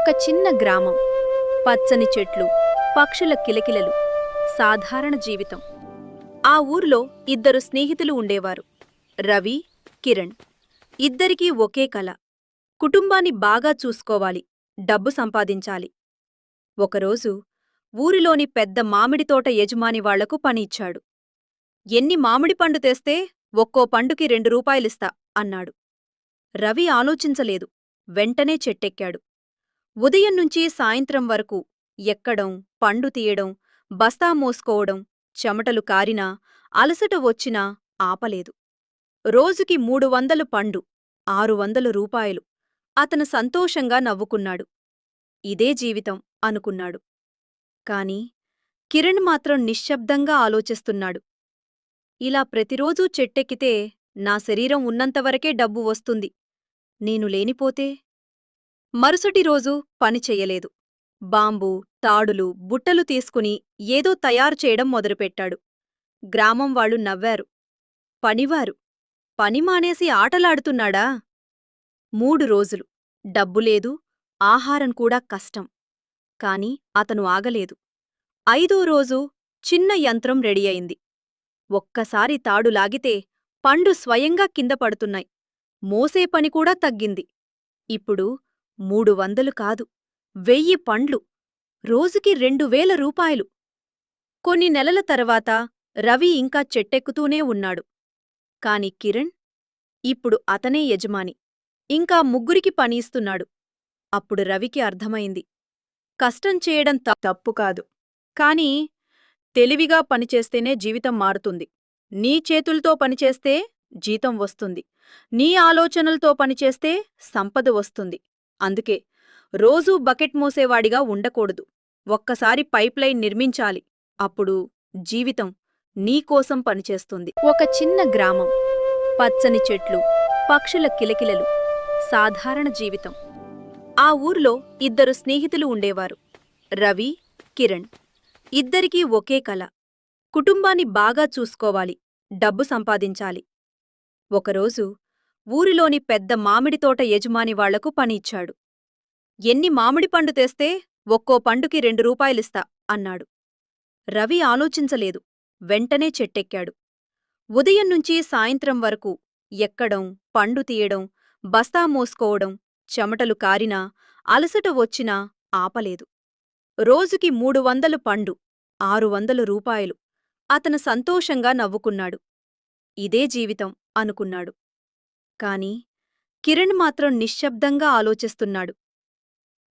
ఒక చిన్న గ్రామం, పచ్చని చెట్లు, పక్షుల కిలకిలలు, సాధారణ జీవితం. ఆ ఊర్లో ఇద్దరు స్నేహితులు ఉండేవారు, రవి, కిరణ్. ఇద్దరికీ ఒకే కల: కుటుంబాన్ని బాగా చూసుకోవాలి, డబ్బు సంపాదించాలి. ఒకరోజు ఊరిలోని పెద్ద మామిడితోట యజమాని వాళ్లకు పని ఇచ్చాడు. ఎన్ని మామిడి పండు తెస్తే ఒక్కో పండుకి 2 రూపాయలిస్తా అన్నాడు. రవి ఆలోచించలేదు, వెంటనే చెట్టెక్కాడు. ఉదయం నుంచి సాయంత్రం వరకు ఎక్కడం, పండు తీయడం, బస్తా మోసుకోవడం, చెమటలు కారినా, అలసట వచ్చినా ఆపలేదు. రోజుకి 300 పండు, 600 రూపాయలు. అతను సంతోషంగా నవ్వుకున్నాడు. ఇదే జీవితం అనుకున్నాడు. కాని కిరణ్ మాత్రం నిశ్శబ్దంగా ఆలోచిస్తున్నాడు. ఇలా ప్రతిరోజూ చెట్టెక్కితే నా శరీరం ఉన్నంతవరకే డబ్బు వస్తుంది. నేను లేనిపోతే? మరుసటి రోజు పని చెయ్యలేదు. బాంబు, తాడులు, బుట్టలు తీసుకుని ఏదో తయారు చేయడం మొదలుపెట్టాడు. గ్రామం వాళ్ళు నవ్వారు. పనివారు పని మానేసి ఆటలాడుతున్నాడా? 3 రోజులు డబ్బులేదు, ఆహారం కూడా కష్టం. కాని అతను ఆగలేదు. 5వ రోజు చిన్న యంత్రం రెడీ అయింది. ఒక్కసారి తాడు లాగితే పండు స్వయంగా కింద పడుతున్నాయి. మోసే పని కూడా తగ్గింది. ఇప్పుడు 300 కాదు, 1000 పండ్లు, రోజుకి 2000 రూపాయలు. కొన్ని నెలల తర్వాత రవి ఇంకా చెట్టెక్కుతూనే ఉన్నాడు. కాని కిరణ్? ఇప్పుడు అతనే యజమాని. ఇంకా 3కి పని ఇస్తున్నాడు. అప్పుడు రవికి అర్థమైంది, కష్టం చేయడం తప్పు కాదు, కాని తెలివిగా పనిచేస్తేనే జీవితం మారుతుంది. నీ చేతులతో పనిచేస్తే జీతం వస్తుంది. నీ ఆలోచనలతో పనిచేస్తే సంపద వస్తుంది. అందుకే రోజూ బకెట్ మోసేవాడిగా ఉండకూడదు. ఒక్కసారి పైప్లైన్ నిర్మించాలి. అప్పుడు జీవితం నీకోసం పనిచేస్తుంది. ఒక చిన్న గ్రామం, పచ్చని చెట్లు, పక్షుల కిలకిలలు, సాధారణ జీవితం. ఆ ఊర్లో ఇద్దరు స్నేహితులు ఉండేవారు, రవి, కిరణ్. ఇద్దరికీ ఒకే కల: కుటుంబాన్ని బాగా చూసుకోవాలి, డబ్బు సంపాదించాలి. ఒకరోజు ఊరిలోని పెద్ద మామిడితోట యజమాని వాళ్లకు పని ఇచ్చాడు. ఎన్ని మామిడి పండు తెస్తే ఒక్కో పండుకి 2 రూపాయలిస్తా అన్నాడు. రవి ఆలోచించలేదు, వెంటనే చెట్టెక్కాడు. ఉదయం నుంచి సాయంత్రం వరకు ఎక్కడం, పండు తీయడం, బస్తా మోసుకోవడం, చెమటలు కారినా, అలసట వచ్చినా ఆపలేదు. రోజుకి 300 పండు, 600 రూపాయలు. అతను సంతోషంగా నవ్వుకున్నాడు. ఇదే జీవితం అనుకున్నాడు. కాని కిరణ్ మాత్రం నిశ్శబ్దంగా ఆలోచిస్తున్నాడు.